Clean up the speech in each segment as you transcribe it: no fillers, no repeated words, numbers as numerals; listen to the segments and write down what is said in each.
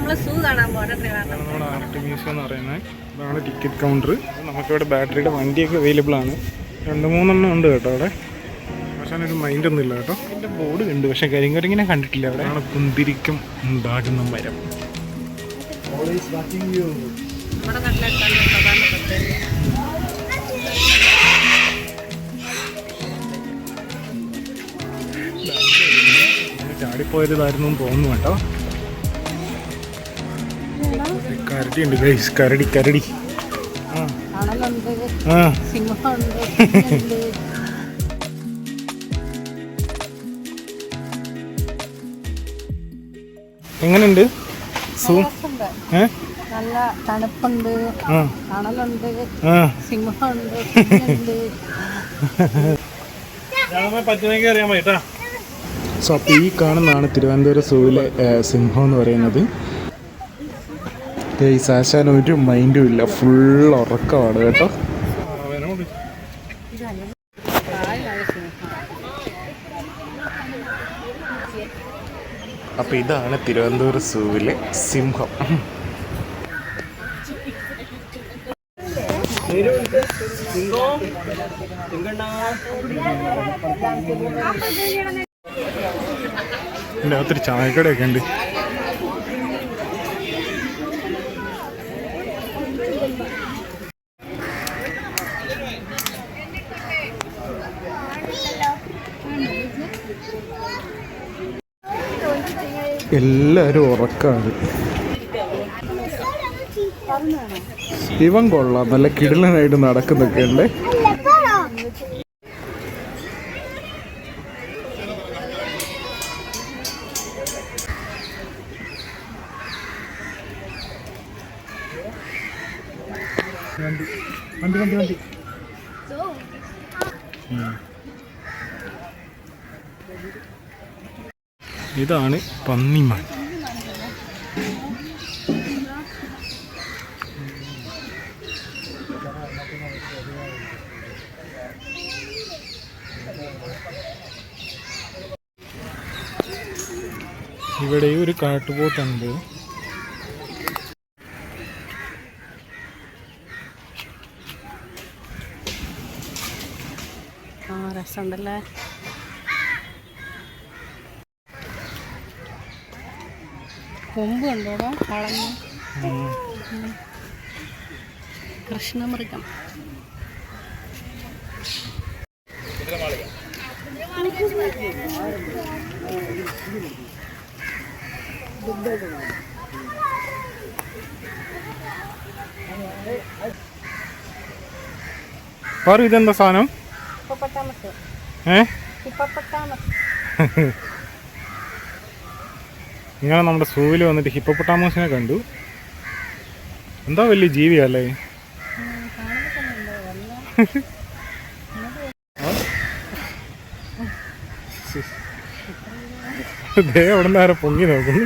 നമ്മുടെ art museum എന്ന് പറയുന്നത്. ഇതാണ് ടിക്കറ്റ് കൗണ്ടർ. നമുക്കിവിടെ ബാറ്ററിയുടെ വണ്ടിയൊക്കെ അവൈലബിൾ ആണ്. 2-3 ഉണ്ട് കേട്ടോ അവിടെ. പക്ഷേ ഒരു മൈൻഡൊന്നും ഇല്ല കേട്ടോ. അതിൻ്റെ ബോർഡ് ഉണ്ട്, പക്ഷേ കരിങ്കരിങ്ങനെ കണ്ടിട്ടില്ല. അവിടെയാണ് കുന്തിരിക്കം ഉണ്ടാകുന്ന മരം. ചാടിപ്പോയതായിരുന്നു തോന്നുന്നു കേട്ടോ. കരടി ഉണ്ട് ഗൈസ്, കരടി കരടി. എങ്ങനെയുണ്ട് സൂ? നല്ല തണുപ്പുണ്ട്, തണലുണ്ട്, സിംഹമുണ്ട്. അറിയാൻ പറ്റാ. സോ അപ്പോൾ ഈ കാണുന്നതാണ് തിരുവനന്തപുരം സൂവിലെ സിംഹം എന്ന് പറയുന്നത്. ആശാൻ ഒരു മൈൻഡും ഇല്ല, ഫുൾ ഉറക്കമാണ് കേട്ടോ. അപ്പോൾ ഇതാണ് തിരുവനന്തപുരം സൂവിലെ സിംഹം. ഇതിൻ്റെ അകത്തൊരു ചായക്കടയൊക്കെ ഉണ്ട്. എല്ലാവരും ഉറക്കാണ്. ഇവൻ കൊള്ളാം, നല്ല കിടിലനായിട്ട് നടക്കുന്നൊക്കെ ഉണ്ട്. വണ്ടി വണ്ടി വണ്ടി. ഇതാണ് പന്നിമാൻ. ഇവിടെ ഒരു കാട്ടുപോത്തുണ്ട്. രസമുണ്ടല്ലേ. കൊമ്പ് കണ്ടോടാ വളഞ്ഞ കൃഷ്ണമൃഗം. ഇതെന്താ സാധനം? ഇങ്ങനെ നമ്മുടെ സൂവിൽ വന്നിട്ട് ഹിപ്പോപ്പൊട്ടാമസിനെ കണ്ടു. എന്താ വലിയ ജീവിയല്ലേ. അവിടെ നിന്ന് ആരെ പൊങ്ങി നോക്കുന്നു.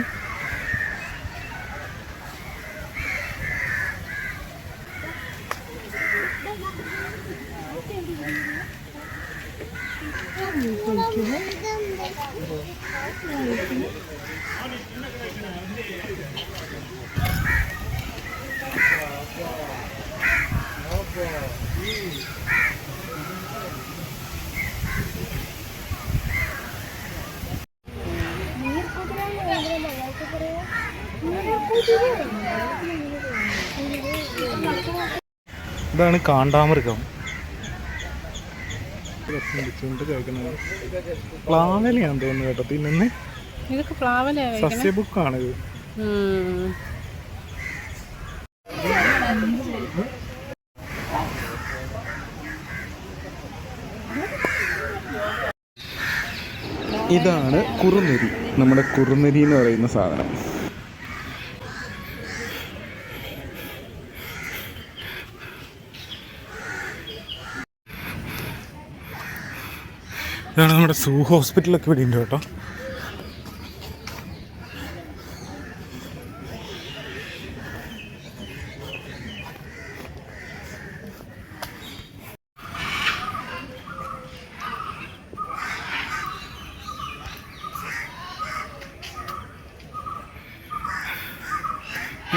ഇതാണ് കാണ്ടാമൃഗം. പ്ലാവലയാന്ന് തോന്നുന്നു കേട്ടോ തിന്നുന്നേ. ഇതൊക്കെ പ്ലാവല സസ്യബുക്കാണിത്. ഇതാണ് കുറുനരി, നമ്മുടെ കുറുനരി എന്ന് പറയുന്ന സാധനം. ഇതാണ് നമ്മുടെ സൂ ഹോസ്പിറ്റലൊക്കെ ഇവിടെ ഉണ്ട് കേട്ടോ.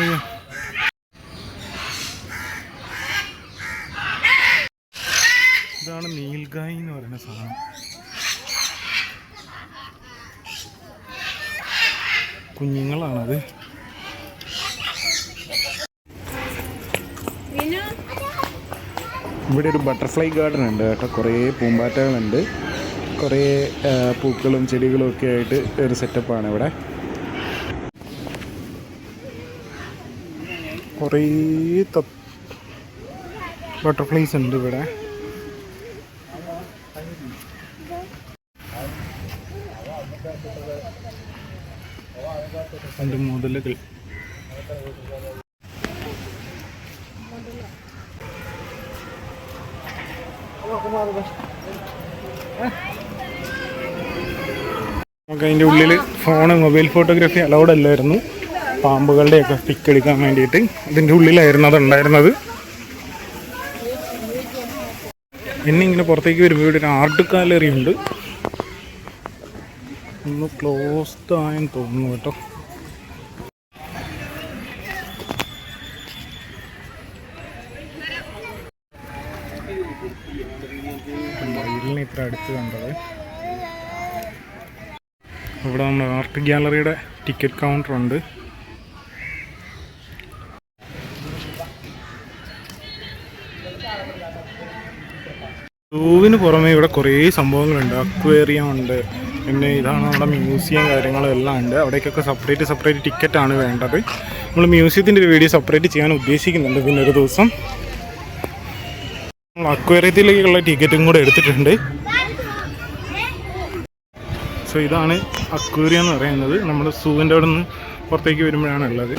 അയ്യോ, ഇതാണ് നീൽഗായി എന്ന് പറയുന്ന സാധനം. കുഞ്ഞുങ്ങളാണത്. ഇവിടെ ഒരു ബട്ടർഫ്ലൈ ഗാർഡൻ ഉണ്ട് കേട്ടോ. കുറേ പൂമ്പാറ്റകളുണ്ട്, കുറേ പൂക്കളും ചെടികളും ഒക്കെ ആയിട്ട് ഒരു സെറ്റപ്പാണ് ഇവിടെ. കുറേ ബട്ടർഫ്ലൈസ് ഉണ്ട് ഇവിടെ. അതിൻ്റെ മുതലുകൾ. നമുക്ക് അതിൻ്റെ ഉള്ളിൽ മൊബൈൽ ഫോട്ടോഗ്രാഫി അലൗഡ് അല്ലായിരുന്നു. പാമ്പുകളുടെയൊക്കെ പിക്ക് എടുക്കാൻ വേണ്ടിയിട്ട് ഇതിൻ്റെ ഉള്ളിലായിരുന്നു അതുണ്ടായിരുന്നത്. പിന്നെ ഇങ്ങനെ പുറത്തേക്ക് വരുമ്പോൾ ഇവിടെ ഒരു ആർട്ട് ഗാലറി ഉണ്ട്. ഒന്ന് ക്ലോസ്ഡ് ആയെന്ന് തോന്നുന്നു കേട്ടോ. മയിലിനെ ഇത്ര അടുത്ത് കണ്ടത്. ഇവിടെ നമ്മുടെ ആർട്ട് ഗാലറിയുടെ ടിക്കറ്റ് കൗണ്ടർ ഉണ്ട്. സൂവിന് പുറമെ ഇവിടെ കുറേ സംഭവങ്ങളുണ്ട്. അക്വേറിയം ഉണ്ട്, പിന്നെ ഇതാണ് നമ്മുടെ മ്യൂസിയം കാര്യങ്ങളും എല്ലാം ഉണ്ട്. അവിടേക്കൊക്കെ സെപ്പറേറ്റ് ടിക്കറ്റാണ് വേണ്ടത്. നമ്മൾ മ്യൂസിയത്തിൻ്റെ ഒരു വീഡിയോ സെപ്പറേറ്റ് ചെയ്യാൻ ഉദ്ദേശിക്കുന്നുണ്ട് പിന്നെ ഒരു ദിവസം. നമ്മൾ അക്വേറിയത്തിലേക്കുള്ള ടിക്കറ്റും കൂടെ എടുത്തിട്ടുണ്ട്. സോ ഇതാണ് അക്വേറിയം എന്ന് പറയുന്നത്. നമ്മുടെ സൂവിൻ്റെ അവിടെ നിന്ന് പുറത്തേക്ക് വരുമ്പോഴാണ് ഉള്ളത്.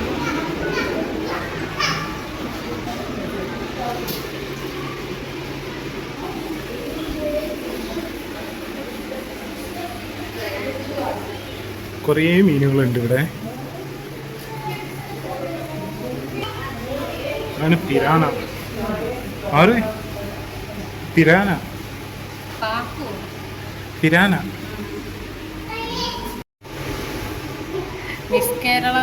കുറേ മീനുകളുണ്ട് ഇവിടെ. ആണ് പിരാന. ആര് piranha? Piranha miss Kerala.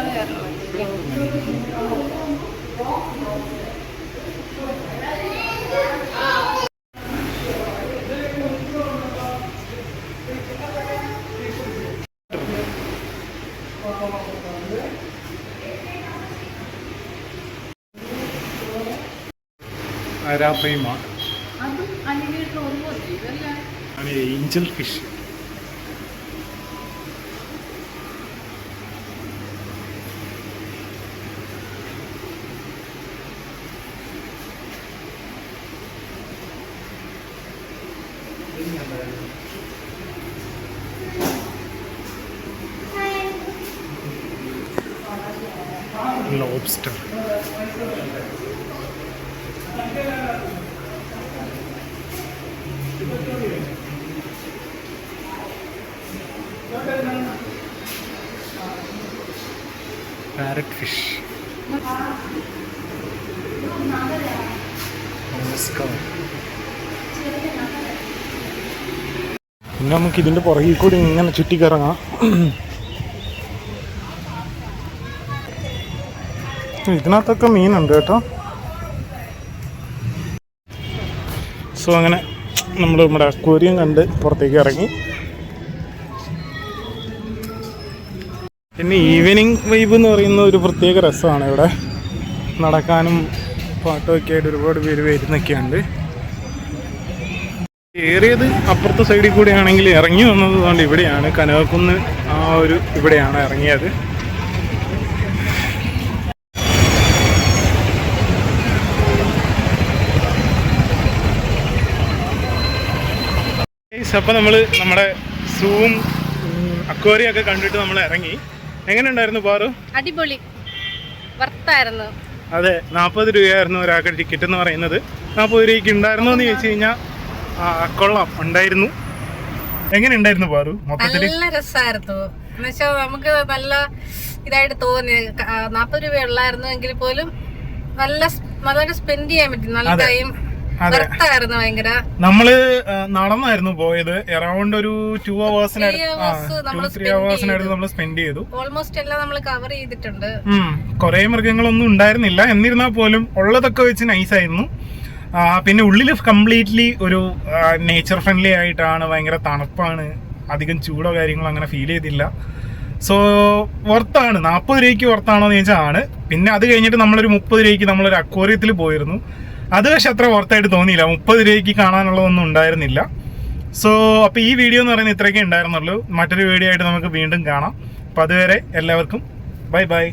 Arapaima, Angel fish. Lobster. Parrot fish. പിന്നെ നമുക്ക് ഇതിൻ്റെ പുറകിൽ കൂടി ഇങ്ങനെ ചുറ്റിക്കറങ്ങാം. ഇതിനകത്തൊക്കെ മീനുണ്ട് കേട്ടോ. സോ അങ്ങനെ നമ്മൾ നമ്മുടെ അക്വേറിയം കണ്ട് പുറത്തേക്ക് ഇറങ്ങി. പിന്നെ ഈവനിങ് വൈബ് എന്ന് പറയുന്ന ഒരു പ്രത്യേക രസമാണ്. ഇവിടെ നടക്കാനും പാട്ടുമൊക്കെ ആയിട്ട് ഒരുപാട് പേര് വരുന്നൊക്കെയുണ്ട്. ഏറിയത് അപ്പുറത്തെ സൈഡിൽ കൂടെ ആണെങ്കിൽ ഇറങ്ങി വന്നത് കൊണ്ട് ഇവിടെയാണ് കനകക്കുന്ന് ആ ഒരു ഇവിടെയാണ് ഇറങ്ങിയത്. അപ്പോൾ നമ്മൾ നമ്മുടെ സൂവും അക്വേറിയം ഒക്കെ കണ്ടിട്ട് നമ്മൾ ഇറങ്ങി. എങ്ങനെ ഉണ്ടായിരുന്നു പാറു? അടിപൊളി, വർത്തായിരുന്നു. അതെ, 40 രൂപയായിരുന്നു ഒരാൾക്ക് ടിക്കറ്റ് എന്ന് പറയുന്നത്. 40 രൂപയ്ക്ക് ഉണ്ടായിരുന്നു എന്ന് ചോദിച്ചു കഴിഞ്ഞാൽ കൊള്ളാം, ഉണ്ടായിരുന്നു. എങ്ങനെ ഉണ്ടായിരുന്നു പാറു? മൊത്തത്തിൽ നല്ല രസമായിരുന്നു. എന്നുവെച്ചാൽ നമുക്ക് നല്ല ഇതായിട്ട് തോന്നി. 40 രൂപ ഉള്ളായിരുന്നു എങ്കിൽ പോലും നല്ലതായിട്ട് സ്പെൻഡ് ചെയ്യാൻ പറ്റി. നല്ല ടൈം വെറുത്തായിരുന്നു ഭയങ്കര. നമ്മള് നടന്നായിരുന്നു പോയത്. അറൌണ്ട് ഒരു 2 3 hours നമ്മൾ സ്പെൻഡ് ചെയ്തു. ഓൾമോസ്റ്റ് എല്ലാം നമ്മൾ കവർ ചെയ്തിട്ടുണ്ട്. കുറെ മൃഗങ്ങളൊന്നും ഉണ്ടായിരുന്നില്ല, എന്നിരുന്നാൽ പോലും ഉള്ളതൊക്കെ വെച്ച് നൈസായിരുന്നു. പിന്നെ ഉള്ളിൽ കംപ്ലീറ്റ്ലി ഒരു നേച്ചർ ഫ്രണ്ട്ലി ആയിട്ടാണ്. ഭയങ്കര തണുപ്പാണ്, അധികം ചൂടോ കാര്യങ്ങളോ അങ്ങനെ ഫീൽ ചെയ്തില്ല. സോ വർത്താണ്. 40 രൂപയ്ക്ക് വർത്താണോ എന്ന് ചോദിച്ചാൽ ആണ്. പിന്നെ അത് കഴിഞ്ഞിട്ട് നമ്മളൊരു 30 രൂപയ്ക്ക് നമ്മളൊരു അക്വേറിയത്തിൽ പോയിരുന്നു. അത് പക്ഷെ അത്ര വർത്തായിട്ട് തോന്നിയില്ല. 30 രൂപയ്ക്ക് കാണാനുള്ളതൊന്നും ഉണ്ടായിരുന്നില്ല. സോ അപ്പോൾ ഈ വീഡിയോ എന്ന് പറയുന്നത് ഇത്രയൊക്കെ ഉണ്ടായിരുന്നുള്ളൂ. മറ്റൊരു വീഡിയോ ആയിട്ട് നമുക്ക് വീണ്ടും കാണാം. അപ്പോൾ അതുവരെ എല്ലാവർക്കും ബൈ ബൈ.